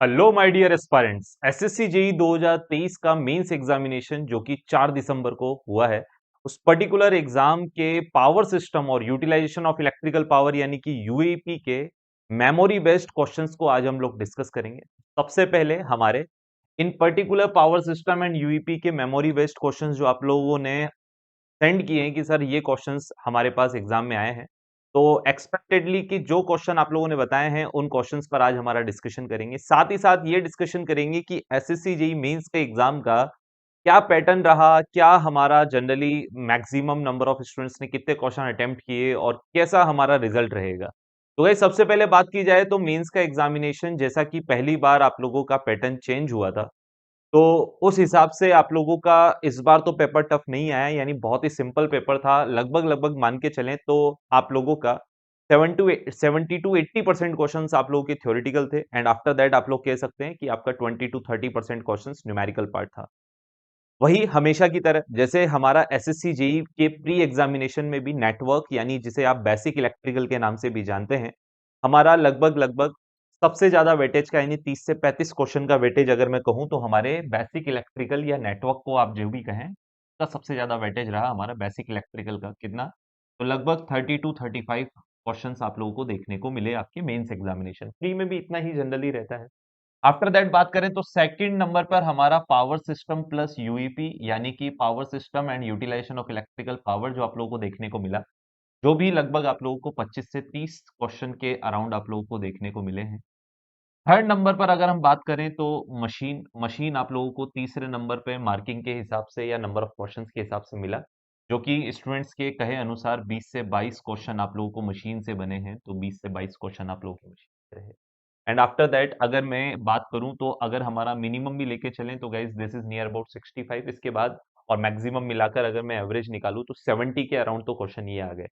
Hello my dear aspirants. SSC JE 2023 का mains examination जो कि 4 दिसंबर को हुआ है, उस पर्टिकुलर एग्जाम के पावर सिस्टम और यूटिलाइजेशन ऑफ इलेक्ट्रिकल पावर यानी कि यूएपी के मेमोरी बेस्ड क्वेश्चंस को आज हम लोग डिस्कस करेंगे। सबसे पहले हमारे इन particular power system and UEP के मेमोरी बेस्ड क्वेश्चंस जो आप लोगों ने सेंड किए हैं कि सर ये क्वेश्चंस हमारे पास एग्जाम में आए हैं, तो एक्सपेक्टेडली कि जो क्वेश्चन आप लोगों ने बताए हैं उन क्वेश्चंस पर आज हमारा डिस्कशन करेंगे। साथ ही साथ ये डिस्कशन करेंगे कि एसएससी जेईई मेंस के एग्जाम का क्या पैटर्न रहा, क्या हमारा generally maximum number of students ने कितने क्वेश्चन अटेम्प्ट किए और कैसा हमारा रिजल्ट रहेगा। तो गाइस सबसे पहले बात की जाए तो मेंस का एग्जामिनेशन जैसा कि पहली बार आप लोगों का पैटर्न चेंज हुआ था, तो उस हिसाब से आप लोगों का इस बार तो पेपर टफ नहीं आया, यानी बहुत ही सिंपल पेपर था। लगभग लगभग मान के चलें तो आप लोगों का 70 टू 80% क्वेश्चंस आप लोगों के थ्योरेटिकल थे एंड आफ्टर दैट आप लोग कह सकते हैं कि आपका 20 टू 30% क्वेश्चंस न्यूमेरिकल पार्ट था। वही हमेशा की तरह जैसे हमारा एसएससी जेई के प्री एग्जामिनेशन में भी नेटवर्क यानी जिसे आप बेसिक इलेक्ट्रिकल के नाम से भी जानते हैं, हमारा लगभग लगभग सबसे ज्यादा वेटेज का यानी 30 से 35 क्वेश्चन का वेटेज अगर मैं कहूं तो हमारे बेसिक इलेक्ट्रिकल या नेटवर्क को आप जो भी कहें का सबसे ज्यादा वेटेज रहा हमारा बेसिक इलेक्ट्रिकल का। कितना? तो लगभग 30 टू 35 क्वेश्चन आप लोगों को देखने को मिले आपके मेंस एग्जामिनेशन। प्री में भी इतना ही जनरली रहता है। आफ्टर दैट बात करें तो सेकंड नंबर पर हमारा पावर सिस्टम प्लस यूईपी यानी कि power system and utilization of electrical power जो आप लोगों को देखने को मिला, जो भी लगभग आप लोगों को 25 से 30 क्वेश्चन के अराउंड आप लोगों को देखने को मिले हैं। थर्ड नंबर पर अगर हम बात करें तो मशीन मशीन आप लोगों को तीसरे नंबर पे मार्किंग के हिसाब से या नंबर ऑफ क्वेश्चंस के हिसाब से मिला, जो कि स्टूडेंट्स के कहे अनुसार 20 से 22 क्वेश्चन आप लोगों को मशीन से बने हैं, तो 20 से 22 क्वेश्चन आप लोगों के मशीन से रहे। एंड आफ्टर दैट अगर मैं बात करूं तो अगर हमारा मिनिमम भी लेके चलें तो guys this is near about 65। इसके बाद और मैक्सिमम मिलाकर अगर मैं एवरेज निकालूं तो 70 के अराउंड तो क्वेश्चन ये आ गए।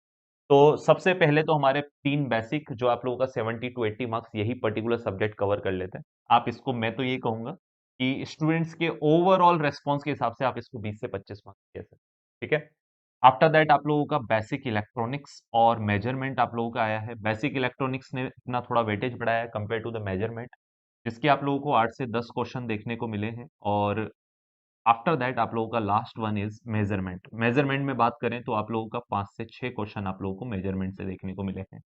तो सबसे पहले तो हमारे तीन बेसिक जो आप लोगों का 70 टू 80 मार्क्स यही पर्टिकुलर सब्जेक्ट कवर कर लेते हैं। आप इसको मैं तो ये कहूंगा कि स्टूडेंट्स के ओवरऑल रेस्पॉन्स के हिसाब से आप इसको 20 से 25 मार्क्स कह सकते हैं। ठीक है। आफ्टर दैट आप लोगों का बेसिक इलेक्ट्रॉनिक्स और मेजरमेंट आप लोगों का आया है। बेसिक इलेक्ट्रॉनिक्स ने इतना थोड़ा वेटेज बढ़ाया है कंपेयर टू द मेजरमेंट, जिसके आप लोगों को 8 से 10 क्वेश्चन देखने को मिले हैं। और आफ्टर दैट आप लोगों का last one is measurement. Measurement में बात करें तो आप लोगों का 5 से 6 क्वेश्चन आप लोगों को मेजरमेंट से देखने को मिले हैं।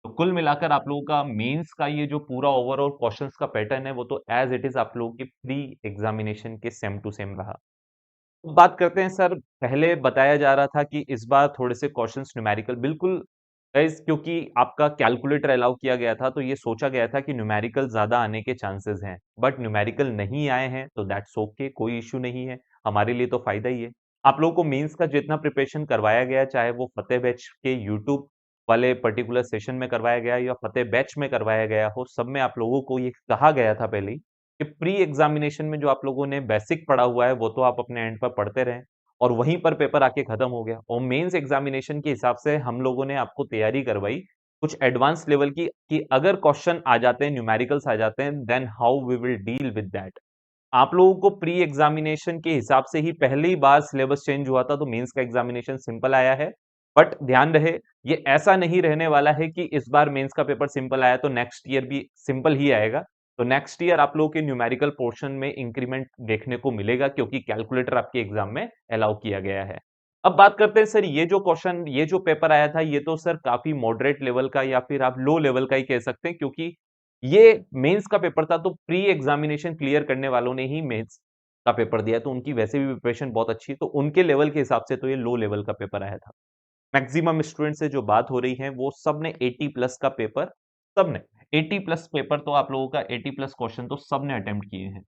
तो कुल मिलाकर आप लोगों का मेंस का ये जो पूरा ओवरऑल क्वेश्चंस का पैटर्न है वो तो एज इट इज आप लोगों की प्री एग्जामिनेशन के सेम टू सेम रहा। अब बात करते हैं सर, पहले बताया जा रहा था कि इस बार थोड़े से क्वेश्चंस न्यूमेरिकल बिल्कुल गाइस, क्योंकि आपका कैलकुलेटर अलाउ किया गया था तो ये सोचा गया था कि न्यूमेरिकल ज्यादा आने के चांसेस हैं, बट न्यूमेरिकल नहीं आए हैं तो दैट्स ओके, कोई इशू नहीं है, हमारे लिए तो फायदा ही है। आप लोगों को मेंस का जितना प्रिपरेशन करवाया गया, चाहे वो फतेह बैच के यूट्यूब वाले पर्टिकुलर सेशन में करवाया गया या फतेह बैच में करवाया गया हो, सब में आप लोगों को ये कहा गया था पहले ही कि प्री एग्जामिनेशन में जो आप लोगों ने बेसिक पढ़ा हुआ है वो तो आप अपने एंड पर पढ़ते रहें और वहीं पर पेपर आके खत्म हो गया। और मेंस एग्जामिनेशन के हिसाब से हम लोगों ने आपको तैयारी करवाई कुछ एडवांस लेवल की कि अगर क्वेश्चन आ जाते हैं, न्यूमेरिकल्स आ जाते हैं, then how we will deal with that. आप लोगों को प्री एग्जामिनेशन के हिसाब से ही पहली बार सिलेबस चेंज हुआ था, तो मेंस का एग्जामिनेशन सिंपल आया है। बट ध्यान रहे, ये ऐसा नहीं रहने वाला है कि इस बार मेंस का पेपर सिंपल आया तो नेक्स्ट ईयर भी सिंपल ही आएगा। तो नेक्स्ट ईयर आप लोगों के न्यूमेरिकल पोर्शन में इंक्रीमेंट देखने को मिलेगा, क्योंकि कैलकुलेटर आपके एग्जाम में अलाउ किया गया है। अब बात करते हैं सर, ये जो क्वेश्चन, ये जो पेपर आया था, ये तो सर काफी मॉडरेट लेवल का या फिर आप लो लेवल का ही कह सकते हैं, क्योंकि ये मेंस का पेपर था तो प्री एग्जामिनेशन क्लियर करने वालों ने ही मेंस का पेपर दिया, तो उनकी वैसे भी प्रिपरेशन बहुत अच्छी है, तो उनके लेवल के हिसाब से तो ये लो लेवल का पेपर आया था। मैक्सिमम स्टूडेंट से जो बात हो रही है वो सबने 80 प्लस का पेपर, सबने 80 प्लस पेपर, तो आप लोगों का 80 प्लस क्वेश्चन तो सबने अटेम्प्ट किए हैं।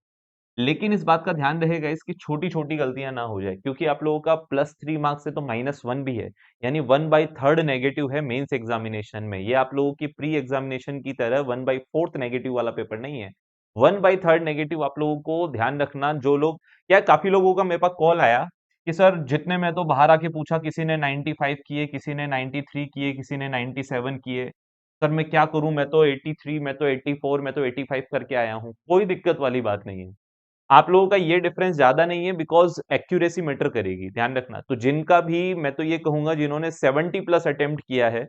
लेकिन इस बात का ध्यान रहेगा इसकी छोटी छोटी गलतियां ना हो जाए, क्योंकि आप लोगों का +3 मार्क्स है तो -1 भी है, यानी 1/3 नेगेटिव है मेंस एग्जामिनेशन में। ये आप लोगों की प्री एग्जामिनेशन की तरह 1/4 नेगेटिव वाला पेपर नहीं है। 1/3 नेगेटिव आप लोगों को ध्यान रखना। जो लोग, क्या काफी लोगों का मेरे पास कॉल आया कि सर जितने, मैं तो बाहर आके पूछा, किसी ने 95 किए, किसी ने 93 किए, किसी ने 97 किए, सर मैं क्या करूं, मैं तो 83, मैं तो 84, मैं तो 85 करके आया हूं। कोई दिक्कत वाली बात नहीं है, आप लोगों का ये डिफरेंस ज्यादा नहीं है, बिकॉज एक्यूरेसी मैटर करेगी, ध्यान रखना। तो जिनका भी, मैं तो ये कहूंगा जिन्होंने 70 प्लस अटेम्प्ट किया है,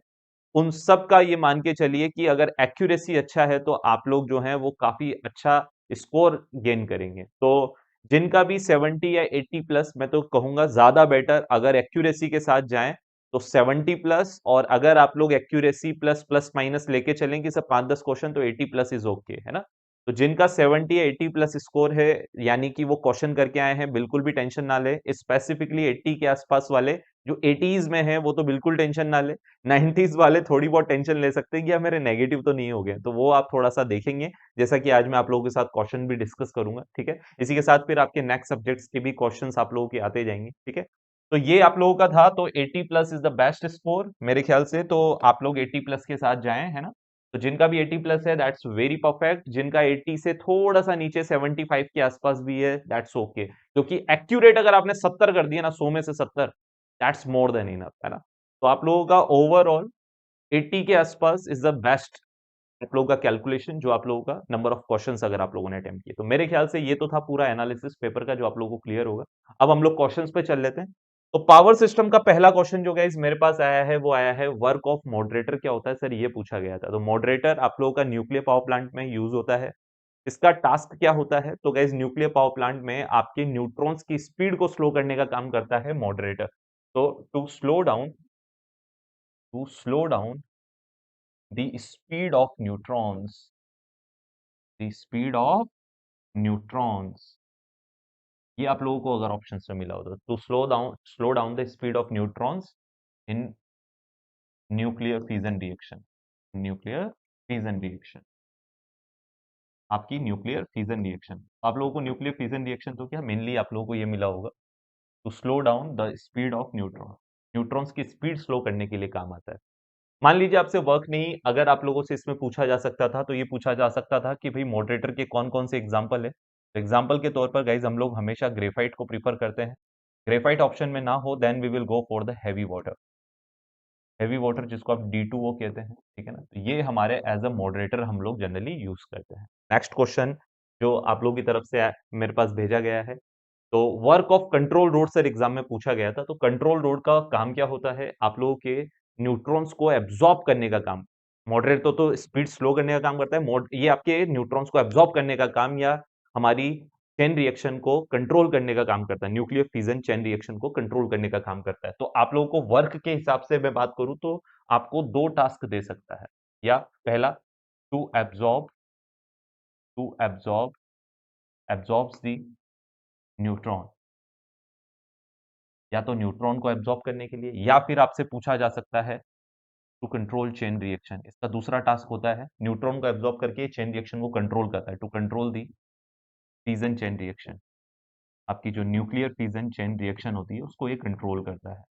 उन सब का ये मान के चलिए कि अगर एक्यूरेसी अच्छा है तो आप लोग जो हैं वो काफी अच्छा स्कोर गेन करेंगे। तो जिनका भी 70 या 80 प्लस, मैं तो कहूंगा ज्यादा बेटर अगर एक्यूरेसी के साथ जाएं तो 70 प्लस, और अगर आप लोग एक्यूरेसी प्लस प्लस माइनस लेके चलें कि सब 5-10 क्वेश्चन, तो 80 प्लस इज ओके, है ना। तो जिनका 70 या 80 प्लस स्कोर है, यानी कि वो क्वेश्चन करके आए हैं, बिल्कुल भी टेंशन ना ले। स्पेसिफिकली 80 के आसपास वाले जो 80s में है वो तो बिल्कुल टेंशन ना ले। 90s वाले थोड़ी बहुत टेंशन ले सकते हैं कि यार मेरे नेगेटिव तो नहीं हो गए, तो वो आप थोड़ा सा देखेंगे, जैसा कि आज मैं आप लोगों के साथ क्वेश्चन भी डिस्कस करूंगा, ठीक है। इसी के साथ फिर आपके नेक्स्ट सब्जेक्ट्स के भी क्वेश्चंस आप लोगों के आते जाएंगे, ठीक है। तो ये आप लोगों का था, तो 80 plus is the best score मेरे ख्याल से, तो आप लोग 80 प्लस के साथ जाएं, है ना। तो जिनका भी 80 प्लस है दैट्स वेरी परफेक्ट, जिनका 80 से थोड़ा सा नीचे 75 के आसपास भी है दैट्स ओके, क्योंकि एक्यूरेट अगर आपने 70 कर दिया ना, 100 में से 70, दैट्स मोर देन इनफ, है ना। तो आप लोगों का ओवरऑल 80 के आसपास इज द बेस्ट आप लोगों का कैलकुलेशन, जो आप लोगों का नंबर ऑफ क्वेश्चंस अगर आप लोगों ने अटेम्प्ट किए। तो मेरे ख्याल से ये तो था पूरा एनालिसिस पेपर का जो आप लोगों को क्लियर होगा। अब हम लोग क्वेश्चंस पे चल लेते हैं। तो पावर सिस्टम का पहला क्वेश्चन जो गाइस मेरे पास आया है वो आया है, वर्क ऑफ मॉडरेटर क्या होता है सर, ये पूछा गया था। तो मॉडरेटर आप लोगों का न्यूक्लियर पावर प्लांट में यूज होता है। इसका टास्क क्या होता है, तो गाइस न्यूक्लियर पावर प्लांट में आपके न्यूट्रॉन्स की स्पीड को स्लो करने का काम करता है मॉडरेटर। तो to slow down the speed of neutrons, the speed of neutrons, ये आप लोगों को अगर ऑप्शन में मिला होता, to slow down the speed of neutrons in nuclear fusion reaction, nuclear fusion reaction, आपकी न्यूक्लियर फ्यूजन रिएक्शन। आप लोगों को न्यूक्लियर फ्यूजन रिएक्शन तो क्या मेनली आप लोगों को ये मिला होगा, to slow down the speed of neutron, neutrons की स्पीड स्लो करने के लिए काम आता है। मान लीजिए आपसे वर्क नहीं, अगर आप लोगों से इसमें पूछा जा सकता था, तो ये पूछा जा सकता था कि भाई मॉडरेटर के कौन कौन से एग्जाम्पल है। तो एग्जाम्पल के तौर पर गाइज हम लोग हमेशा ग्रेफाइट को प्रीफर करते हैं। ग्रेफाइट ऑप्शन में ना हो then we will go for the heavy water, heavy water जिसको आप D2O कहते हैं, ठीक है ना। तो ये हमारे एज अ मॉडरेटर हम लोग जनरली यूज करते हैं। नेक्स्ट क्वेश्चन जो आप लोगों की तरफ से मेरे पास भेजा गया है, तो work of control road sir exam में पूछा गया था। तो कंट्रोल रोड का काम क्या होता है, आप लोगों के न्यूट्रॉन्स को एब्जॉर्ब करने का काम। मॉडरेट तो स्पीड स्लो करने का काम करता है, मोड ये आपके न्यूट्रॉन्स को एब्जॉर्ब करने का काम या हमारी चेन रिएक्शन को कंट्रोल करने का काम करता है, न्यूक्लियर फिजन चेन रिएक्शन को कंट्रोल करने का काम करता है। तो आप लोगों को वर्क के हिसाब से मैं बात करूं तो आपको दो टास्क दे सकता है, या पहला to absorb, to absorb absorbs the neutron, या तो न्यूट्रॉन को एब्जॉर्ब करने के लिए, या फिर आपसे पूछा जा सकता है टू कंट्रोल चेन रिएक्शन। इसका दूसरा टास्क होता है न्यूट्रॉन को एब्जॉर्ब करके चेन रिएक्शन को कंट्रोल करता है, to control the fission chain reaction. आपकी जो न्यूक्लियर फीजन चेन रिएक्शन होती है उसको ये कंट्रोल करता है,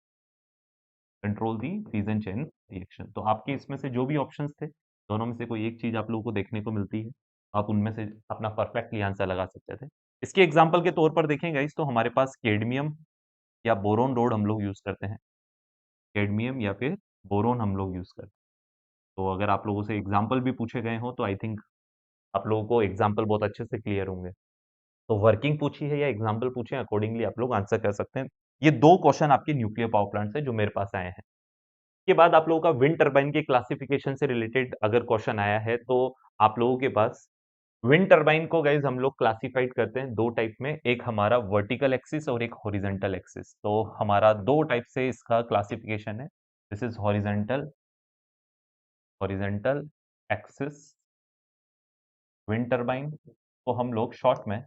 control the fission chain reaction. तो आपके इसमें से जो भी ऑप्शंस थे, दोनों में से कोई एक चीज आप लोगों को देखने को मिलती है, आप उनमें से अपना परफेक्टली आंसर लगा सकते थे। इसके एग्जाम्पल के तौर पर देखेंगे इस, तो हमारे पास केडमियम या बोरोन रोड हम लोग यूज करते हैं, कैडमियम या फिर बोरोन हम लोग यूज करते हैं। तो अगर आप लोगों से एग्जाम्पल भी पूछे गए हो तो आई थिंक आप लोगों को एग्जाम्पल बहुत अच्छे से क्लियर होंगे। तो वर्किंग पूछी है या एग्जाम्पल पूछे, अकॉर्डिंगली आप लोग आंसर कर सकते हैं। ये दो क्वेश्चन आपके न्यूक्लियर पावर प्लांट से जो मेरे पास आए हैं। के बाद आप लोगों का विंड टरबाइन के क्लासिफिकेशन से रिलेटेड अगर क्वेश्चन आया है, तो आप लोगों के पास विंड टरबाइन को गाइज हम लोग क्लासिफाइड करते हैं दो टाइप में, एक हमारा वर्टिकल एक्सिस और एक हॉरिजेंटल एक्सिस। तो हमारा दो टाइप से इसका क्लासिफिकेशन है, this is horizontal, horizontal axis wind turbine को हम लोग शॉर्ट में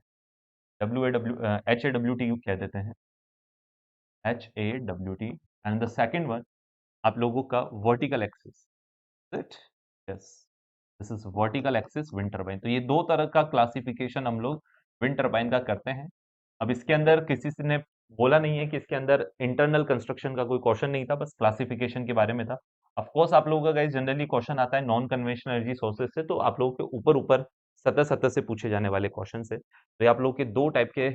HAWT कह देते हैं, HAWT। And the second one आप लोगों का vertical axis, it yes, this is vertical axis wind turbine. तो ये दो तरह का क्लासिफिकेशन हम लोग विंड टरबाइन का करते हैं। अब इसके अंदर किसी से ने बोला नहीं है कि इसके अंदर इंटरनल कंस्ट्रक्शन का कोई क्वेश्चन नहीं था, बस क्लासिफिकेशन के बारे में था। ऑफ कोर्स आप लोगों का गाइस जनरली क्वेश्चन आता है नॉन कन्वेंशनल एनर्जी सोर्सेज से, तो आप लोगों के ऊपर ऊपर सतह सतह से पूछे जाने वाले क्वेश्चन से। तो ये आप लोगों के दो टाइप के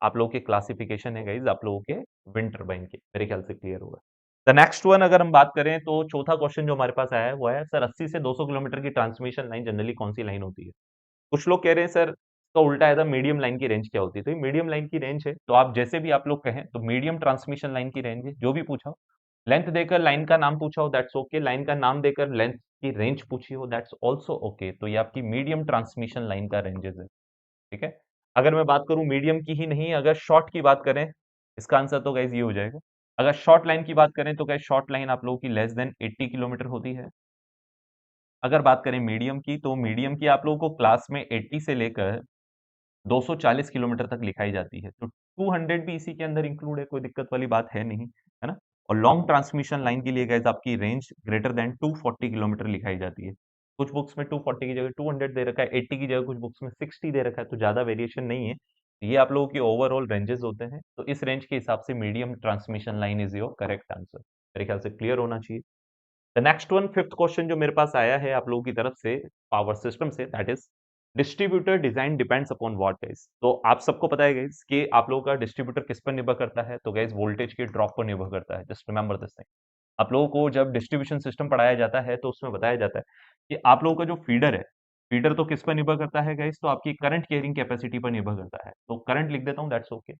आप लोगों के क्लासिफिकेशन है गाइज आप लोगों के विंड टरबाइन के, मेरे ख्याल से क्लियर होगा। द नेक्स्ट वन अगर हम बात करें, तो चौथा क्वेश्चन जो हमारे पास आया है वो है सर 80 से 200 किलोमीटर की ट्रांसमिशन लाइन जनरली कौन सी लाइन होती है। कुछ लोग कह रहे हैं सर इसका उल्टा है, मीडियम लाइन की रेंज क्या होती है। तो ये मीडियम लाइन की रेंज है, तो आप जैसे भी आप लोग कहें, तो मीडियम ट्रांसमिशन लाइन की रेंज है जो भी पूछा लेंथ देकर लाइन का नाम पूछा हो दैट्स ओके, लाइन का नाम देकर लेंथ की रेंज पूछी हो दैट्स ऑल्सो ओके। तो ये आपकी मीडियम ट्रांसमिशन लाइन का रेंजेस है, ठीक है। अगर मैं बात करूं मीडियम की ही नहीं, अगर शॉर्ट की बात करें, इसका आंसर तो गाइज ये हो जाएगा। अगर शॉर्ट लाइन की बात करें तो गाइज शॉर्ट लाइन आप लोगों की लेस देन 80 किलोमीटर होती है। अगर बात करें मीडियम की, तो मीडियम की आप लोगों को क्लास में 80 से लेकर 240 किलोमीटर तक लिखाई जाती है। तो 200 भी इसी के अंदर इंक्लूड है, कोई दिक्कत वाली बात है नहीं, है ना। और लॉन्ग ट्रांसमिशन लाइन के लिए गाइज आपकी रेंज ग्रेटर देन 240 किलोमीटर लिखाई जाती है। कुछ बुक्स में 240 की जगह 200 दे रखा है, 80 की जगह कुछ बुक्स में 60 दे रखा है, तो ज्यादा वेरिएशन नहीं है। ये आप लोगों के ओवरऑल रेंजेस होते हैं, तो इस रेंज के हिसाब से medium transmission line is your correct answer. मेरे ख्याल से क्लियर होना चाहिए। The next one, fifth question जो मेरे पास आया है आप लोगों की तरफ से पावर सिस्टम से, that is distributor design depends upon what guys. तो आप सबको पता है गाइस कि आप लोगों का डिस्ट्रीब्यूटर किस पर निर्भर करता है, तो गाइस वोल्टेज के ड्रॉप पर निर्भर करता है। Just remember this thing. आप लोगों को जब डिस्ट्रीब्यूशन सिस्टम पढ़ाया जाता है तो उसमें बताया जाता है कि आप लोगों का जो फीडर है, फीडर तो किस पर निर्भर करता है गाइस, तो आपकी करंट कैरिंग कैपेसिटी पर निर्भर करता है। तो करंट लिख देता हूँ, दैट्स ओके।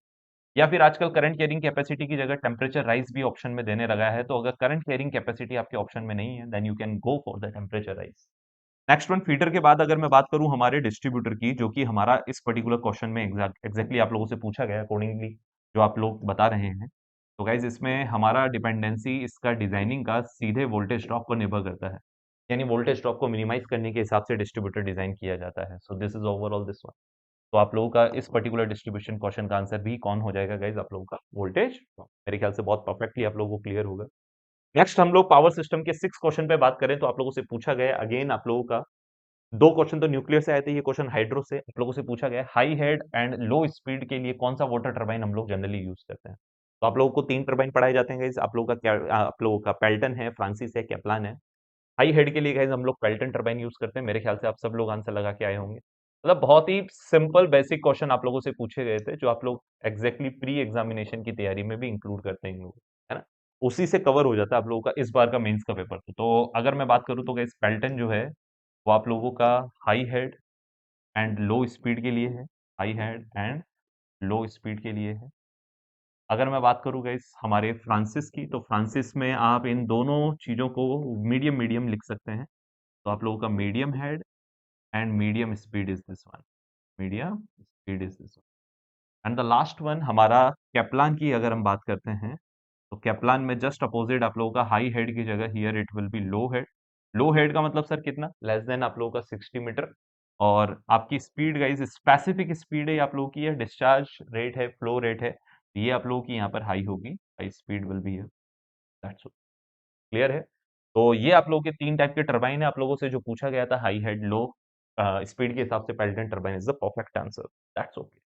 या फिर आजकल करंट कैरिंग कैपेसिटी की जगह टेम्परेचर राइज भी ऑप्शन में देने लगा है, तो अगर करंट कैरिंग कैपेसिटी आपके ऑप्शन में नहीं है then you can go for the temperature rise. Next one, feeder के बाद अगर मैं बात करूं हमारे डिस्ट्रीब्यूटर की, जो कि हमारा इस पर्टिकुलर क्वेश्चन में एग्जैक्टली आप लोगों से पूछा गया अकॉर्डिंगली जो आप लोग बता रहे हैं। तो गाइज इसमें हमारा डिपेंडेंसी इसका डिजाइनिंग का सीधे वोल्टेज ड्रॉप पर निर्भर करता है, यानी वोल्टेज ड्रॉप को मिनिमाइज करने के हिसाब से डिस्ट्रीब्यूटर डिजाइन किया जाता है। So this is overall this one. तो आप लोगों का इस पर्टिकुलर डिस्ट्रीब्यूशन क्वेश्चन का आंसर भी कौन हो जाएगा गाइज, आप लोगों का वोल्टेज। मेरे ख्याल से बहुत परफेक्टली आप लोगों को क्लियर होगा। नेक्स्ट हम लोग पावर सिस्टम के 6 क्वेश्चन पे बात करें, तो आप लोगों से पूछा गया अगेन आप लोगों का दो क्वेश्चन तो न्यूक्लियर से आए थे, ये क्वेश्चन हाइड्रो से आप लोगों से पूछा गया high head and low speed के लिए कौन सा वाटर टरबाइन हम लोग जनरली यूज करते हैं। तो आप लोगों को 3 टरबाइन पढ़ाए जाते हैं गाइज। आप लोगों का क्या, आप लोगों का पेल्टन है, फ्रांसिस है, कैप्लान है। हाई हेड के लिए गाइज हम लोग पेल्टन टरबाइन यूज करते हैं। मेरे ख्याल से आप सब लोग आंसर लगा के आए होंगे। मतलब बहुत ही सिंपल बेसिक क्वेश्चन आप लोगों से पूछे गए थे, जो आप लोग एग्जैक्टली प्री एग्जामिनेशन की तैयारी में भी इंक्लूड करते हैं इन लोग, है ना। उसी से कवर हो जाता है आप लोगों का इस बार का मेंस का पेपर। तो अगर मैं बात करूं तो गाइज पेल्टन जो है वो आप लोगों का high head and low speed के लिए है, high head and low speed के लिए है। अगर मैं बात करूँ गाइस हमारे फ्रांसिस की, तो फ्रांसिस में आप इन दोनों चीज़ों को मीडियम मीडियम लिख सकते हैं। तो आप लोगों का medium head and medium speed is this one, medium speed is this one. And the last one हमारा कैप्लान की अगर हम बात करते हैं, तो कैप्लान में जस्ट अपोजिट आप लोगों का हाई हेड की जगह here it will be low head. Low head का मतलब सर कितना, लेस देन आप लोगों का 60 मीटर। और आपकी स्पीड गाइज स्पेसिफिक स्पीड है आप लोगों की, है डिस्चार्ज रेट है, फ्लो रेट है, ये आप लोगों की यहाँ पर हाई होगी, high speed will be, that's clear है। तो ये आप लोगों के 3 टाइप के टरबाइन है आप लोगों से जो पूछा गया था, हाई हेड लो स्पीड के हिसाब से Pelton turbine is the perfect answer, that's okay.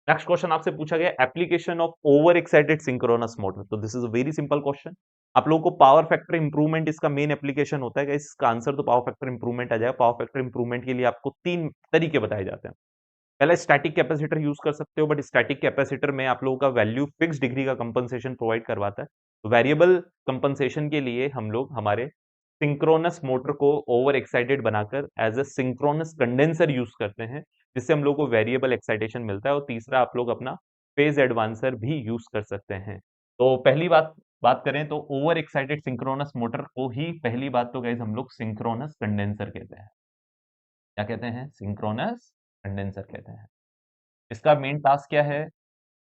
Next question आपसे पूछा गया application of over excited synchronous motor. तो this is a very simple question. आप लोगों को पावर फैक्टर इंप्रूवमेंट इसका मेन एप्लीकेशन होता है, इसका आंसर तो पावर फैक्टर इंप्रूवमेंट आ जाएगा। पावर फैक्टर इंप्रूवमेंट के लिए आपको 3 तरीके बताए जाते हैं। पहले स्टैटिक कैपेसिटर यूज कर सकते हो, बट स्टैटिक कैपेसिटर में आप लोगों का वैल्यू फिक्स डिग्री का कंपनसेशन प्रोवाइड करवाता है। तो वेरिएबल कंपनसेशन के लिए हम लोग हमारे सिंक्रोनस मोटर को ओवर एक्साइटेड बनाकर as a synchronous condenser use करते हैं, जिससे हम लोग को वेरिएबल एक्साइटेशन मिलता है। और तीसरा आप लोग अपना फेज एडवांसर भी यूज कर सकते हैं। तो पहली बात बात करें तो ओवर एक्साइटेड सिंक्रोनस मोटर को ही पहली बात तो गाइज हम लोग सिंक्रोनस कंडेंसर कहते हैं। क्या कहते हैं, सिंक्रोनस कंडेंसर कहते हैं। इसका मेन टास्क क्या है,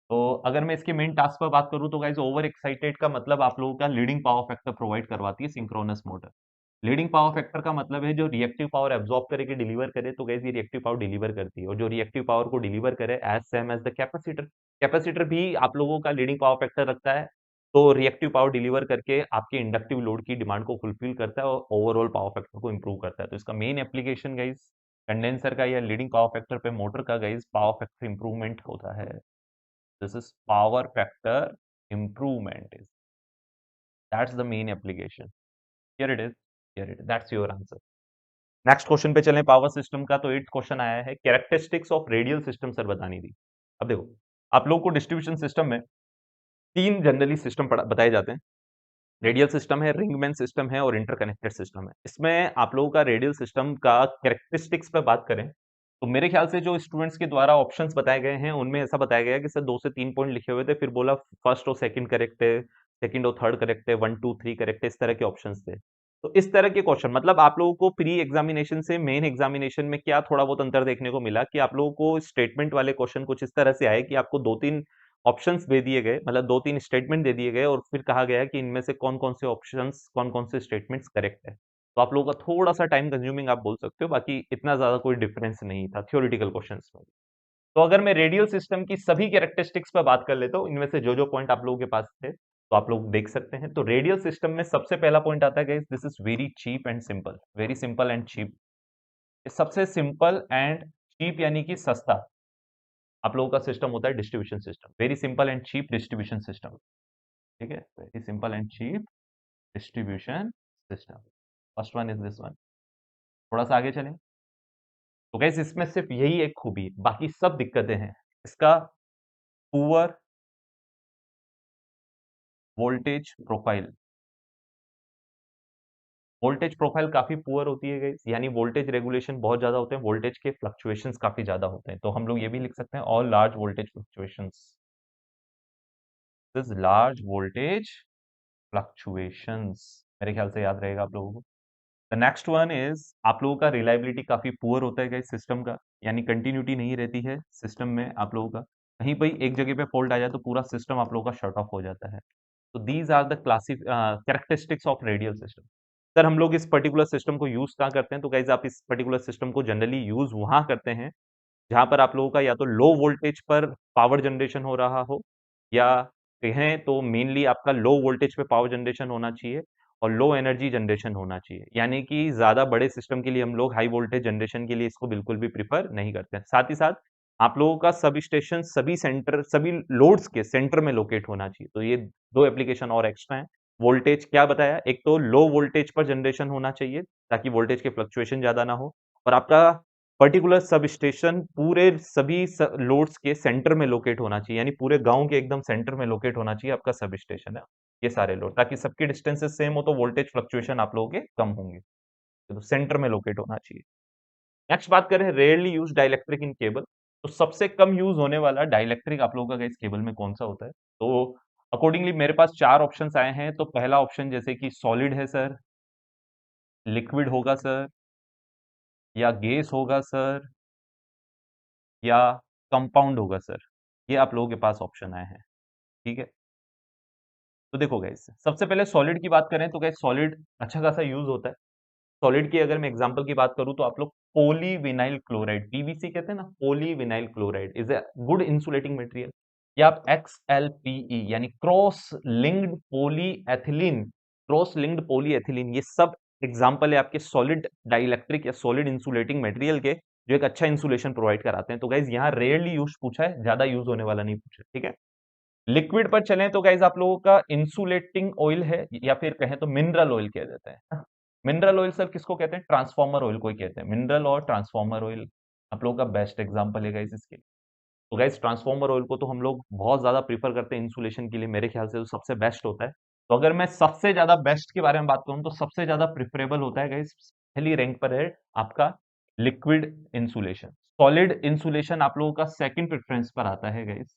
तो अगर मैं इसके मेन टास्क पर बात करूं तो गाइज ओवर एक्साइटेड का मतलब आप लोगों का लीडिंग पावर फैक्टर प्रोवाइड करवाती है synchronous motor. Leading power factor का मतलब है जो रिएक्टिव पावर एब्जॉर्ब करके डिलीवर करे, तो गाइज ये रिएक्टिव पावर डिलीवर करती है। और जो रिएक्टिव पावर को डिलीवर करे as same as the capacitor, capacitor भी आप लोगों का लीडिंग पावर फैक्टर रखता है। तो रिएक्टिव पावर डिलीवर करके आपके इंडक्टिव लोड की डिमांड को फुलफिल करता है और ओवरऑल पावर फैक्टर को इंप्रूव करता है। तो इसका मेन एप्लीकेशन गाइज कंडेंसर का या लीडिंग पावर फैक्टर पे मोटर का गाइज पावर फैक्टर इंप्रूवमेंट होता है। This is power factor improvement is, that's the main application. Here it is, here it is, that's your answer. Next question पे चलें power system का। तो 8th question आया है characteristics of radial system sir बतानी थी। अब देखो आप लोग को डिस्ट्रीब्यूशन सिस्टम में 3 जनरली सिस्टम बताए जाते हैं। रेडियल सिस्टम है, रिंगमैन सिस्टम है और इंटरकनेक्टेड सिस्टम है। इसमें आप लोगों का रेडियल सिस्टम का कैरेक्टरिस्टिक्स पे बात करें तो मेरे ख्याल से जो स्टूडेंट्स के द्वारा ऑप्शंस बताए गए हैं उनमें ऐसा बताया गया है कि सर 2 से 3 पॉइंट लिखे हुए थे, फिर बोला फर्स्ट और सेकंड करेक्ट है, सेकंड और थर्ड करेक्ट है, 1 2 3 करेक्ट है, इस तरह के ऑप्शंस थे। तो इस तरह के क्वेश्चन मतलब आप लोगों को प्री एग्जामिनेशन से मेन एग्जामिनेशन में क्या थोड़ा बहुत अंतर देखने को मिला कि आप लोगों को स्टेटमेंट वाले क्वेश्चन कुछ इस तरह से आए कि आपको 2 3 ऑप्शंस दे दिए गए, मतलब 2 3 स्टेटमेंट दे दिए गए और फिर कहा गया कि इनमें से कौन कौन से ऑप्शंस कौन कौन से स्टेटमेंट्स करेक्ट है। तो आप लोगों का थोड़ा सा टाइम कंज्यूमिंग आप बोल सकते हो, बाकी इतना ज्यादा कोई डिफरेंस नहीं था थ्योरेटिकल क्वेश्चंस में। तो अगर मैं रेडियल सिस्टम की सभी कैरेक्टरिस्टिक्स पर बात कर लेता हूँ, इनमें से जो जो पॉइंट आप लोगों के पास थे तो आप लोग देख सकते हैं। तो रेडियल सिस्टम में सबसे पहला पॉइंट आता है guys, this is very cheap and simple, very simple and cheap. सबसे सिंपल एंड चीप यानी कि सस्ता आप लोगों का सिस्टम होता है distribution system, very simple and cheap distribution system. ठीक है, very simple and cheap distribution system, first one is this one. थोड़ा सा आगे चलें तो गाइस इसमें सिर्फ यही एक खूबी है, बाकी सब दिक्कतें हैं इसका। Poor voltage profile, voltage profile काफी पुअर होती है गाइस, यानी वोल्टेज रेगुलेशन बहुत ज्यादा होते हैं, वोल्टेज के फ्लक्चुएशंस काफी ज्यादा होते हैं। तो हम लोग ये भी लिख सकते हैं all large voltage fluctuations, this large voltage fluctuations, मेरे ख्याल से याद रहेगा आप लोगों को। द नेक्स्ट वन इज आप लोगों का रिलायबिलिटी काफी पुअर होता है गाइस सिस्टम का, यानी कंटिन्यूटी नहीं रहती है सिस्टम में आप लोगों का, कहीं पर एक जगह पे फॉल्ट आ जाए तो पूरा सिस्टम आप लोगों का शट ऑफ हो जाता है। तो these are the classic characteristics of radial system. Sir हम लोग इस पर्टिकुलर सिस्टम को यूज कहाँ करते हैं, तो गाइज आप इस पर्टिकुलर सिस्टम को जनरली यूज वहां करते हैं जहां पर आप लोगों का या तो लो वोल्टेज पर पावर जनरेशन हो रहा हो, या कहें तो मेनली आपका लो वोल्टेज पे पावर जनरेशन होना चाहिए और लो एनर्जी जनरेशन होना चाहिए। यानी कि ज्यादा बड़े सिस्टम के लिए हम लोग हाई वोल्टेज जनरेशन के लिए इसको बिल्कुल भी प्रिफर नहीं करते हैं। साथ ही साथ आप लोगों का सब स्टेशन सभी सेंटर सभी लोड्स के सेंटर में लोकेट होना चाहिए। तो ये दो एप्लीकेशन और एक्स्ट्रा है। वोल्टेज क्या बताया, एक तो लो वोल्टेज पर जनरेशन होना चाहिए ताकि वोल्टेज के फ्लक्चुएशन ज्यादा ना हो, और आपका पर्टिकुलर सब स्टेशन पूरे सभी लोड्स के सेंटर में लोकेट होना चाहिए, यानी पूरे गांव के एकदम सेंटर में लोकेट होना चाहिए आपका सब स्टेशन है, ये सारे लोड, ताकि सबके डिस्टेंसेस सेम हो तो वोल्टेज फ्लक्चुएशन आप लोगों के कम होंगे। तो सेंटर में लोकेट होना चाहिए। नेक्स्ट बात करें rarely use dielectric in cable, तो सबसे कम यूज होने वाला डाइलेक्ट्रिक आप लोगों का इस केबल में कौन सा होता है। तो अकॉर्डिंगली मेरे पास चार ऑप्शंस आए हैं। तो पहला ऑप्शन जैसे कि सॉलिड है सर, लिक्विड होगा सर, या गैस होगा सर, या कंपाउंड होगा सर। ये आप लोगों के पास ऑप्शन आए हैं। ठीक है, तो देखो गाइस सबसे पहले सॉलिड की बात करें तो गाइस सॉलिड अच्छा खासा यूज होता है। सॉलिड की अगर मैं एग्जांपल की बात करूं तो आप लोग पॉलीविनाइल क्लोराइड, पीवीसी कहते हैं ना, polyvinyl chloride is a good insulating material. या आप XLPE यानी cross linked polyethylene, cross linked polyethylene, ये सब एग्जांपल है आपके सॉलिड डाइइलेक्ट्रिक या सॉलिड इंसुलेटिंग मटेरियल के जो एक अच्छा इंसुलेशन प्रोवाइड कराते हैं। तो गाइज यहाँ रेयरली यूज पूछा है, ज्यादा यूज होने वाला नहीं पूछा। ठीक है, लिक्विड पर चलें तो गाइज आप लोगों का इंसुलेटिंग ऑयल है, या फिर कहें तो मिनरल ऑयल कह देते हैं। मिनरल ऑयल सर किसको कहते हैं, ट्रांसफॉर्मर ऑयल को ही कहते हैं, मिनरल और ट्रांसफॉर्मर ऑयल आप लोगों का बेस्ट एग्जांपल है गाइज इसके लिए। तो गाइज ट्रांसफॉर्मर ऑयल को तो हम लोग बहुत ज्यादा प्रीफर करते हैं इंसुलेशन के लिए, मेरे ख्याल से तो सबसे बेस्ट होता है। तो अगर मैं सबसे ज्यादा बेस्ट के बारे में बात करूं तो सबसे ज्यादा प्रिफरेबल होता है गाइज, पहली रैंक पर है आपका लिक्विड इंसुलेशन। सॉलिड इंसुलेशन आप लोगों का सेकंड प्रेफरेंस पर आता है गाइज।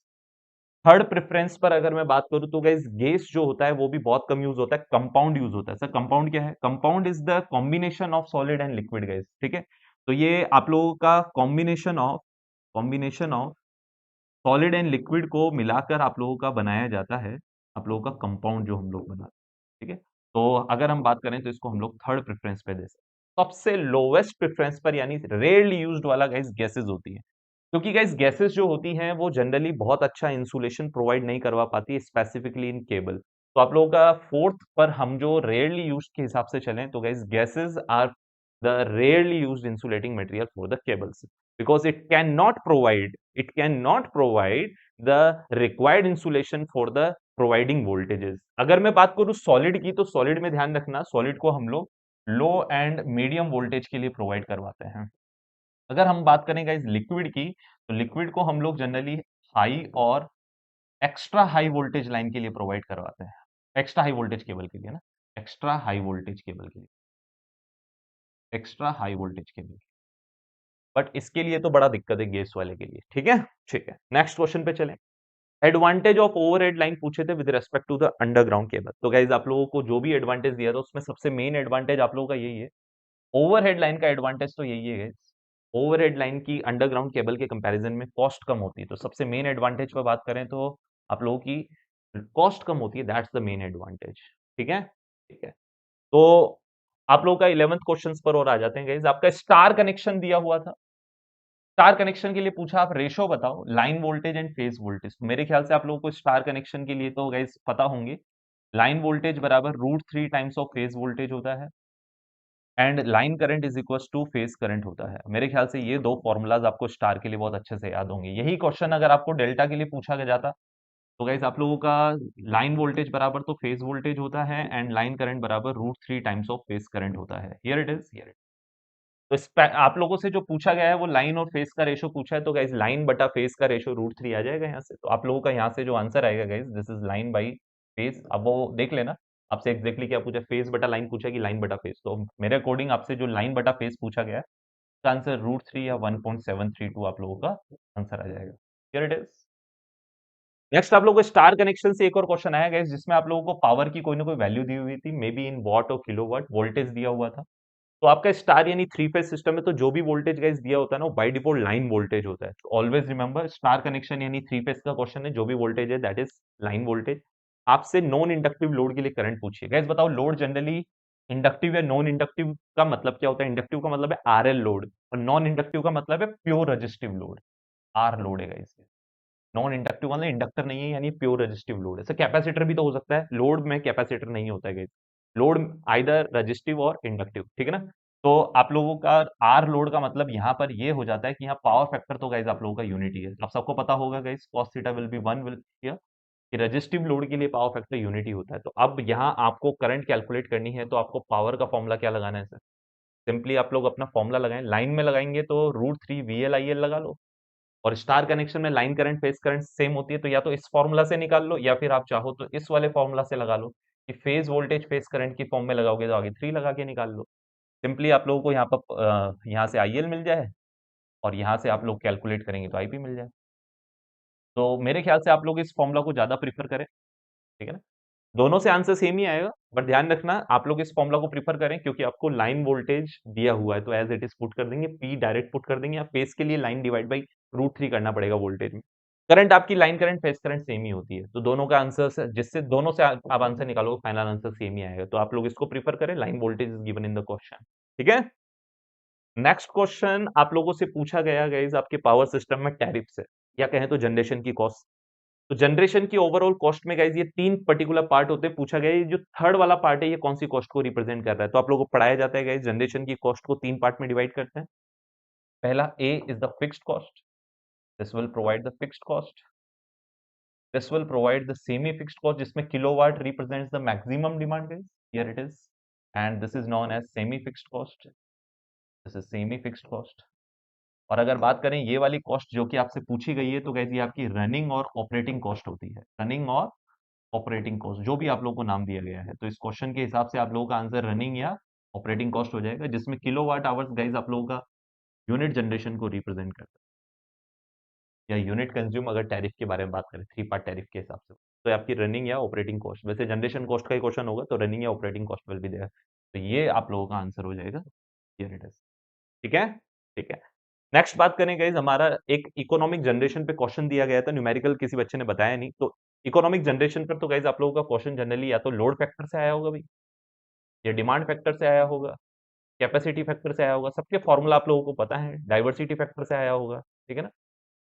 थर्ड प्रेफरेंस पर अगर मैं बात करूं तो गाइस गैस जो होता है वो भी बहुत कम यूज होता है, कंपाउंड यूज होता है। सर कंपाउंड क्या है, compound is the combination of solid and liquid gas. ठीक है, तो ये आप लोगों का combination of solid and liquid को मिलाकर आप लोगों का बनाया जाता है आप लोगों का कंपाउंड जो हम लोग बनाते हैं। ठीक है, तो अगर हम बात करें तो इसको हम लोग थर्ड प्रेफरेंस पे दे सकते हैं। सबसे लोवेस्ट प्रेफरेंस पर यानी रेयरली यूज्ड वाला गाइस गैसेस होती है, क्योंकि गाइस गैसेस जो होती हैं वो जनरली बहुत अच्छा इंसुलेशन प्रोवाइड नहीं करवा पाती, स्पेसिफिकली इन केबल। तो आप लोगों का फोर्थ पर हम जो रेयरली यूज के हिसाब से चलें तो guys gases are the rarely used insulating material for the cables, because it cannot provide the required insulation for the providing voltages। अगर मैं बात करूं सॉलिड की तो सॉलिड में ध्यान रखना, सॉलिड को हम लोग लो एंड मीडियम वोल्टेज के लिए प्रोवाइड करवाते हैं। अगर हम बात करें गाइस लिक्विड की तो लिक्विड को हम लोग जनरली हाई और एक्स्ट्रा हाई वोल्टेज लाइन के लिए प्रोवाइड करवाते हैं, एक्स्ट्रा हाई वोल्टेज केबल के लिए ना, एक्स्ट्रा हाई वोल्टेज केबल के लिए, extra high voltage cable. But इसके लिए तो बड़ा दिक्कत है गैस वाले के लिए। ठीक है, ठीक है, नेक्स्ट क्वेश्चन पे चलें। एडवांटेज ऑफ ओवरहेड लाइन पूछे थे with respect to the underground cable. तो गाइज आप लोगों को जो भी एडवांटेज दिया था उसमें सबसे मेन एडवांटेज आप लोगों का यही है। ओवरहेड लाइन का एडवांटेज तो यही है गाइज, ओवरहेड लाइन की अंडरग्राउंड केबल के कंपैरिजन में कॉस्ट कम होती है। तो सबसे मेन एडवांटेज पर बात करें तो आप लोगों की कॉस्ट कम होती है, दैट्स द मेन एडवांटेज। ठीक है, ठीक है। तो आप लोगों का 11th क्वेश्चन पर और आ जाते हैं गाइज। आपका स्टार कनेक्शन दिया हुआ था, स्टार कनेक्शन के लिए पूछा आप रेशो बताओ line voltage and phase voltage. मेरे ख्याल से आप लोगों को स्टार कनेक्शन के लिए तो गाइज पता होंगे, लाइन वोल्टेज बराबर √3 टाइम्स ऑफ फेज वोल्टेज होता है and line current is equal two phase current होता है। मेरे ख्याल से ये दो फॉर्मूलाज आपको स्टार के लिए बहुत अच्छे से याद होंगे। यही क्वेश्चन अगर आपको डेल्टा के लिए पूछा गया जाता तो गाइज आप लोगों का लाइन वोल्टेज बराबर तो फेज वोल्टेज होता है एंड लाइन करंट बराबर √3 टाइम्स ऑफ फेज करंट होता है। Here it is, here. तो आप लोगों से जो पूछा गया है वो लाइन और फेस का रेशो पूछा है, तो गाइज लाइन बटा फेस का रेशो √3 आ जाएगा यहाँ से। तो आप लोगों का यहाँ से जो आंसर आएगा guys, this is line by face. अब वो देख लेना आपसे एग्जैक्टली क्या पूछा, फेस बटा लाइन पूछा कि लाइन बटा फेस। तो मेरे अकॉर्डिंग आपसे जो लाइन बटा फेस पूछा गया है उसका आंसर √3 या 1.732 आप लोगों का आंसर आ जाएगा। Here it is. नेक्स्ट आप लोगों को स्टार कनेक्शन से एक और क्वेश्चन आया गाइज, जिसमें आप लोगों को पावर की कोई ना कोई वैल्यू दी हुई थी, मे बी इन वॉट और किलोवाट, वोल्टेज दिया हुआ था। तो आपका स्टार यानी थ्री फेज सिस्टम है, तो जो भी वोल्टेज गाइस दिया होता है ना वो बाय डिफॉल्ट लाइन वोल्टेज होता है। तो ऑलवेज रिमेंबर स्टार कनेक्शन यानी थ्री फेज का क्वेश्चन है, जो भी वोल्टेज है दैट इज लाइन वोल्टेज। आपसे नॉन इंडक्टिव लोड के लिए करंट पूछिए। गाइस बताओ लोड जनरली इंडक्टिव या नॉन इंडक्टिव का मतलब क्या होता है। इंडक्टिव का मतलब है आरएल लोड और नॉन इंडक्टिव का मतलब है pure resistive load, R load है गाइस। नॉन इंडक्टिव मतलब इंडक्टर नहीं है यानी प्योर रेजिस्टिव लोड है। ऐसे कैपेसिटर भी तो हो सकता है, लोड में कैपेसिटर नहीं होता है गाइस। लोड आइदर रेजिस्टिव और इंडक्टिव, ठीक है ना। तो आप लोगों का आर लोड का मतलब यहाँ पर ये हो जाता है कि यहाँ पावर फैक्टर तो गाइस आप लोगों का यूनिटी है। आप सबको पता होगा guys cos theta will be 1 will hear, कि रेजिस्टिव लोड के लिए पावर फैक्टर यूनिटी होता है। तो अब यहाँ आपको करंट कैलकुलेट करनी है तो आपको पावर का फॉर्मूला क्या लगाना है सर। सिंपली आप लोग अपना फॉर्मूला लगाएं, लाइन में लगाएंगे तो √3 VL IL लगा लो, और स्टार कनेक्शन में line current phase current same होती है, तो या तो इस फॉर्मूला से निकाल लो या फिर आप चाहो तो इस वाले फॉर्मूला से लगा लो कि फेज वोल्टेज फेज करंट की फॉर्म में लगाओगे तो आगे 3 लगा के निकाल लो। सिंपली आप लोगों को यहाँ पर यहाँ से आईएल मिल जाए और यहाँ से आप लोग कैलकुलेट करेंगे तो आईपी मिल जाए। तो मेरे ख्याल से आप लोग इस फॉर्मूला को ज्यादा प्रीफर करें, ठीक है ना। दोनों से आंसर सेम ही आएगा, बट ध्यान रखना आप लोग इस फॉर्मूला को प्रीफर करें क्योंकि आपको लाइन वोल्टेज दिया हुआ है तो एज इट इज पुट कर देंगे, पी डायरेक्ट पुट कर देंगे, या फेस के लिए लाइन डिवाइड बाई √3 करना पड़ेगा वोल्टेज में। करंट आपकी line current phase current same ही होती है, तो दोनों का आंसर जिससे दोनों से आप आंसर निकालोगे फाइनल आंसर सेम ही आएगा। तो आप लोग इसको प्रीफर करें, line voltage is given in the question, ठीक है। नेक्स्ट क्वेश्चन आप लोगों से पूछा गया गाइस आपके पावर सिस्टम में टैरिफ से, या कहें तो जनरेशन की कॉस्ट। तो जनरेशन की ओवरऑल कॉस्ट में गाइस ये 3 पर्टिकुलर पार्ट होते हैं। पूछा गया है जो थर्ड वाला पार्ट है ये कौन सी कॉस्ट को रिप्रेजेंट कर रहा है। तो आप लोगों को पढ़ाया जाता है गाइस जनरेशन की कॉस्ट को 3 पार्ट में डिवाइड करते हैं। पहला A is the fixed cost, this will provide the fixed cost. This will provide the semi fixed cost जिसमें kilowatt represents the maximum demand guys, here it is, and this is known as semi fixed cost, this is semi fixed cost. और अगर बात करें ये वाली cost जो कि आपसे पूछी गई है तो गाइस ये आपकी रनिंग और ऑपरेटिंग कॉस्ट होती है, रनिंग और ऑपरेटिंग कॉस्ट जो भी आप लोगों को नाम दिया गया है। तो इस क्वेश्चन के हिसाब से आप लोगों का आंसर रनिंग या ऑपरेटिंग कॉस्ट हो जाएगा, जिसमें किलोवाट आवर्स गाइस आप लोगों का यूनिट जनरेशन को रिप्रेजेंट करता है, या यूनिट कंज्यूम अगर टैरिफ के बारे में बात करें 3 पार्ट टैरिफ के हिसाब से, तो आपकी रनिंग या ऑपरेटिंग कॉस्ट। वैसे जनरेशन कॉस्ट का ही क्वेश्चन होगा तो रनिंग या operating cost will be there. तो ये आप लोगों का आंसर हो जाएगा, हियर इट इज, ठीक है, ठीक है। नेक्स्ट बात करें गाइस, हमारा एक इकोनॉमिक जनरेशन पे क्वेश्चन दिया गया था, न्यूमेरिकल किसी बच्चे ने बताया नहीं। तो इकोनॉमिक जनरेशन पर तो गाइस आप लोगों का क्वेश्चन जनरली या तो लोड फैक्टर से आया होगा भाई, या डिमांड फैक्टर से आया होगा, कैपेसिटी फैक्टर से आया होगा। सबके फॉर्मूला आप लोगों को पता है, डाइवर्सिटी फैक्टर से आया होगा, ठीक है ना।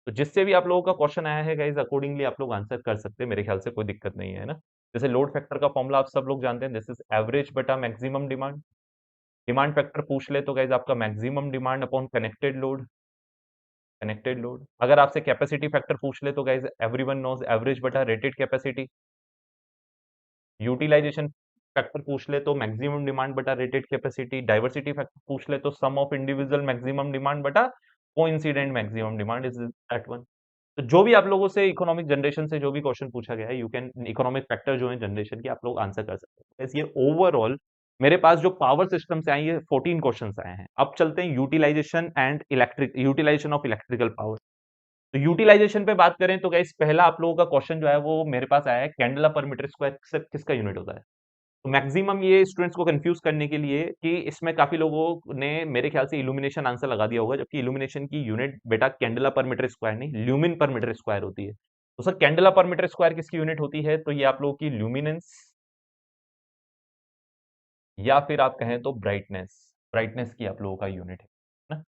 तो जिससे भी आप लोगों का क्वेश्चन आया है गाइस अकॉर्डिंगली आप लोग आंसर कर सकते हैं, मेरे ख्याल से कोई दिक्कत नहीं है ना। जैसे लोड फैक्टर का फॉर्मूला आप सब लोग जानते हैं, दिस इज एवरेज बटा मैक्सिमम डिमांड। डिमांड फैक्टर पूछ ले तो गाइस आपका maximum demand upon connected load, connected load. अगर आपसे कैपेसिटी फैक्टर पूछ ले तो गाइस एवरीवन नोज एवरेज बटा रेटेड कैपेसिटी। यूटिलाइजेशन फैक्टर पूछ ले तो मैक्सिमम डिमांड बटा रेटेड कैपेसिटी। डाइवर्सिटी फैक्टर पूछ ले तो सम ऑफ इंडिविजुअल मैक्सिमम डिमांड बटा coincident maximum demand is that one. तो जो भी आप लोगों से इकोनॉमिक जनरेशन से जो भी क्वेश्चन पूछा गया है यू कैन इकोनॉमिक फैक्टर जो है जनरेशन के आप लोग आंसर कर सकते हैं। ये ओवरऑल मेरे पास जो पावर सिस्टम से आए ये 14 क्वेश्चंस आए हैं। अब चलते हैं utilization and electric utilization of electrical power. तो यूटिलाइजेशन पे बात करें तो गाइस पहला आप लोगों का क्वेश्चन जो है वो मेरे पास आया है, कैंडला पर मीटर स्क्वायर किसका यूनिट होता है। तो मैक्सिमम ये स्टूडेंट्स को कंफ्यूज करने के लिए कि इसमें काफी लोगों ने मेरे ख्याल से इल्यूमिनेशन आंसर लगा दिया होगा, जबकि इल्यूमिनेशन की यूनिट बेटा कैंडला पर मीटर स्क्वायर नहीं, ल्यूमिन पर मीटर स्क्वायर होती है। तो सर कैंडला पर मीटर स्क्वायर किसकी यूनिट होती है, तो ये आप लोगों की ल्यूमिनेंस या फिर आप कहें तो ब्राइटनेस, ब्राइटनेस की आप लोगों का यूनिट है ना।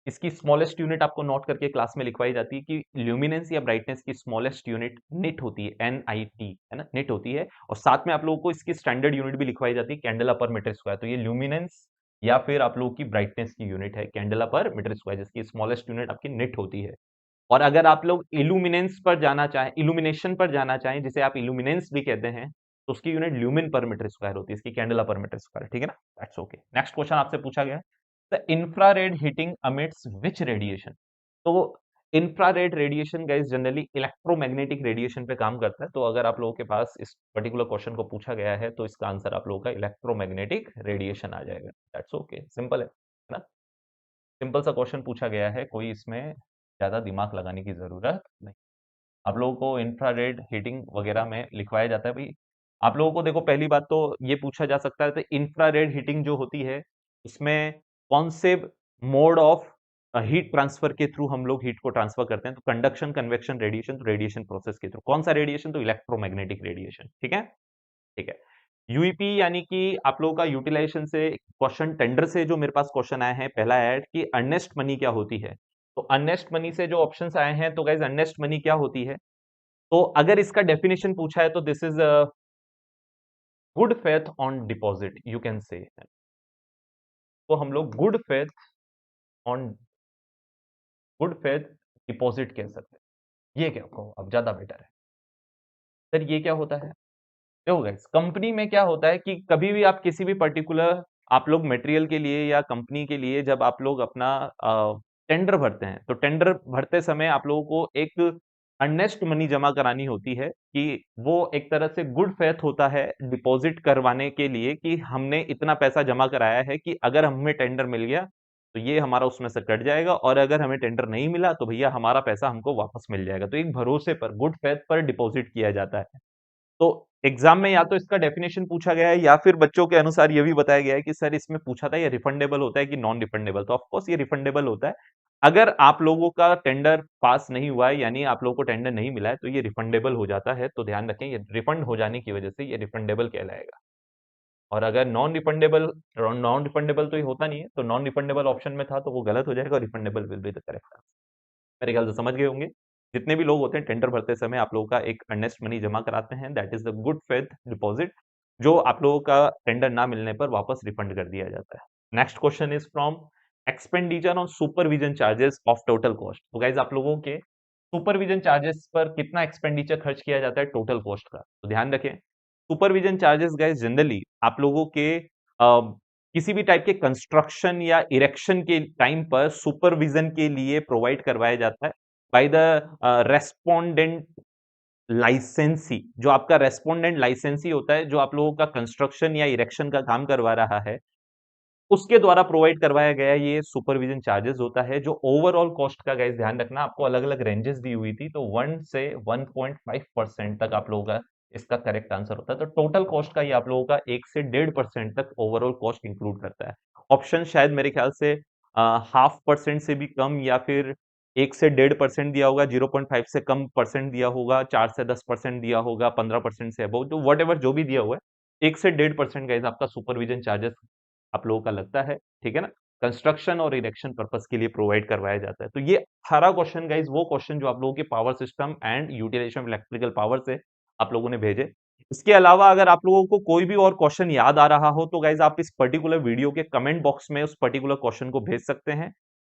इसकी स्मॉलेस्ट यूनिट आपको नोट करके क्लास में लिखवाई जाती है कि ल्यूमिनेंस या ब्राइटनेस की स्मॉलेस्ट यूनिट निट होती है, NIT है ना, निट होती है। और साथ में आप लोगों को इसकी स्टैंडर्ड यूनिट भी लिखवाई जाती है कैंडला पर मीटर स्क्वायर। तो ये ल्यूमिनेंस या फिर आप लोगों की ब्राइटनेस की यूनिट है कैंडला पर मीटर स्क्वायर, जिसकी स्मॉलेस्ट यूनिट आपकी निट होती है। और अगर आप लोग इल्यूमिनेंस पर जाना चाहें, इल्यूमिनेशन पर जाना चाहें, जिसे आप इल्यूमिनेंस भी कहते हैं, तो उसकी यूनिट ल्यूमिन पर मीटर स्क्वायर होती है, इसकी कैंडला पर मीटर स्क्वायर, ठीक है ना। That's okay. नेक्स्ट क्वेश्चन आपसे पूछा गया, the infrared heating emits which radiation. तो infrared radiation guys generally electromagnetic radiation पे काम करता है। तो अगर आप लोगों के पास इस पर्टिकुलर क्वेश्चन को पूछा गया है तो इसका आंसर आप लोगों का इलेक्ट्रोमैग्नेटिक रेडिएशन आ जाएगा। दैट्स ओके, सिंपल है ना। सिंपल सा क्वेश्चन पूछा गया है, कोई इसमें ज्यादा दिमाग लगाने की जरूरत नहीं। आप लोगों को इंफ्रारेड हीटिंग वगैरह में लिखवाया जाता है भाई। आप लोगों को देखो पहली बात तो ये पूछा जा सकता है, तो इंफ्रारेड हीटिंग जो होती है इसमें कौन से मोड ऑफ हीट ट्रांसफर के थ्रू हम लोग हीट को ट्रांसफर करते हैं, तो कंडक्शन, कन्वेक्शन, रेडिएशन। तो रेडिएशन प्रोसेस के थ्रू। कौन सा रेडिएशन, तो इलेक्ट्रोमैग्नेटिक रेडिएशन, ठीक है। ठीक है। यूईपी यानी कि आप लोगों का यूटिलाइजेशन से क्वेश्चन टेंडर से जो मेरे पास क्वेश्चन आए हैं, पहला है कि अर्नेस्ट मनी क्या होती है। तो अर्नेस्ट मनी से जो ऑप्शंस आए हैं, तो गाइज अर्नेस्ट मनी क्या होती है, तो अगर इसका डेफिनेशन पूछा है तो this is good faith on deposit you can say. तो हम लोग good faith on, good faith deposit कह सकते हैं। ये क्या कहो अब ज्यादा बेटर है। सर ये क्या होता है, देखो गाइस कंपनी में क्या होता है कि कभी भी आप किसी भी पर्टिकुलर आप लोग मटेरियल के लिए या कंपनी के लिए जब आप लोग अपना टेंडर भरते हैं, तो टेंडर भरते समय आप लोगों को एक अर्नेस्ट मनी जमा करानी होती है कि वो एक तरह से गुड फेथ होता है डिपॉजिट करवाने के लिए कि हमने इतना पैसा जमा कराया है कि अगर हमें टेंडर मिल गया तो ये हमारा उसमें से कट जाएगा, और अगर हमें टेंडर नहीं मिला तो भैया हमारा पैसा हमको वापस मिल जाएगा। तो एक भरोसे पर, गुड फेथ पर डिपॉजिट किया जाता है। तो एग्जाम में या तो इसका डेफिनेशन पूछा गया है या फिर बच्चों के अनुसार ये भी बताया गया है कि सर इसमें पूछा था ये रिफंडेबल होता है कि नॉन रिफंडेबल। तो ऑफ कोर्स ये रिफंडेबल होता है। अगर आप लोगों का टेंडर पास नहीं हुआ है, यानी आप लोगों को टेंडर नहीं मिला है, तो ये रिफंडेबल हो जाता है। तो ध्यान रखें, ये रिफंड हो जाने की वजह से ये रिफंडेबल कहलाएगा। और अगर नॉन रिफंडेबल तो ये होता नहीं है, तो नॉन रिफंडेबल ऑप्शन में था तो वो गलत हो जाएगा, refundable will be the correct. मेरे ख्याल से समझ गए होंगे। जितने भी लोग होते हैं टेंडर भरते समय आप लोगों का एक अर्नेस्ट मनी जमा कराते हैं, that is the good faith deposit, जो आप लोगों का टेंडर ना मिलने पर वापस रिफंड कर दिया जाता है। Next question is from expenditure on supervision charges of total cost. तो गाइज आप लोगों के सुपरविजन चार्जेस पर कितना एक्सपेंडिचर खर्च किया जाता है टोटल कॉस्ट का, तो ध्यान रखें। सुपरविजन चार्जेस गाइज जनरली आप लोगों के किसी भी टाइप के कंस्ट्रक्शन या इरेक्शन के टाइम पर सुपरविजन के लिए प्रोवाइड करवाया जाता है बाय द रेस्पोंडेंट लाइसेंसी। जो आपका रेस्पोंडेंट लाइसेंसी होता है, जो आप लोगों का कंस्ट्रक्शन या इरेक्शन का काम करवा रहा है, उसके द्वारा प्रोवाइड करवाया गया ये सुपरविजन चार्जेस होता है। जो ओवरऑल कॉस्ट का गाइस ध्यान रखना, आपको अलग अलग रेंजेस दी हुई थी, तो 1 से 1.5% तक आप लोगों का इसका करेक्ट आंसर होता है। तो टोटल कॉस्ट का ये आप लोगों का 1 से 1.5% तक ओवरऑल कॉस्ट इंक्लूड करता है। ऑप्शन शायद मेरे ख्याल से 0.5% से भी कम, या फिर 1 से 1.5% दिया होगा, 0.5 से कम परसेंट दिया होगा, 4 से 10% दिया होगा, 15% से अबव, तो वट एवर जो भी दिया हुआ है, 1 से 1.5% गाइस आपका सुपरविजन चार्जेस आप लोगों का लगता है, ठीक है ना। कंस्ट्रक्शन और इरेक्शन पर्पस के लिए प्रोवाइड करवाया जाता है। तो ये 18 क्वेश्चन गाइज वो क्वेश्चन जो आप लोगों के power system and utilization electrical power से आप लोगों ने भेजे। इसके अलावा अगर आप लोगों को कोई भी और क्वेश्चन याद आ रहा हो तो गाइज आप इस पर्टिकुलर वीडियो के कमेंट बॉक्स में उस पर्टिकुलर क्वेश्चन को भेज सकते हैं।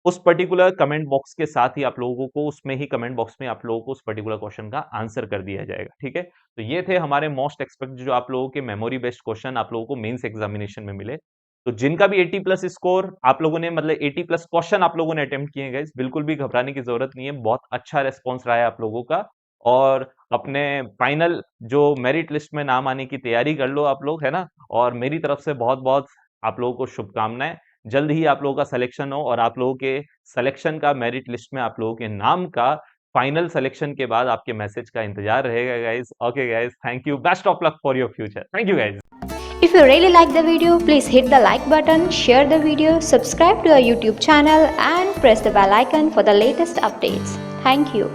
उस पर्टिकुलर कमेंट बॉक्स के साथ ही आप लोगों को उसमें ही कमेंट बॉक्स में आप लोगों को उस पर्टिकुलर क्वेश्चन का आंसर कर दिया जाएगा, ठीक है। तो ये थे हमारे मोस्ट एक्सपेक्ट जो आप लोगों के मेमोरी बेस्ड क्वेश्चन आप लोगों को मेंस एग्जामिनेशन में मिले। तो जिनका भी 80 प्लस स्कोर आप लोगों ने, मतलब 80 प्लस क्वेश्चन आप लोगों ने अटेम्प्ट किए गए, बिल्कुल भी घबराने की जरूरत नहीं है। बहुत अच्छा रेस्पॉन्स रहा है आप लोगों का, और अपने फाइनल जो मेरिट लिस्ट में नाम आने की तैयारी कर लो आप लोग, है ना। और मेरी तरफ से बहुत बहुत आप लोगों को शुभकामनाएं। जल्द ही आप लोगों का सिलेक्शन हो और आप लोगों के सिलेक्शन का मेरिट लिस्ट में आप लोगों के नाम का फाइनल सिलेक्शन के बाद आपके मैसेज का इंतजार रहेगा guys. Okay guys, thank you, best of luck for your future. Thank you guys. If you really like the video, please hit the like button, share the video, subscribe to our YouTube channel and press the bell icon for the latest updates. Thank you.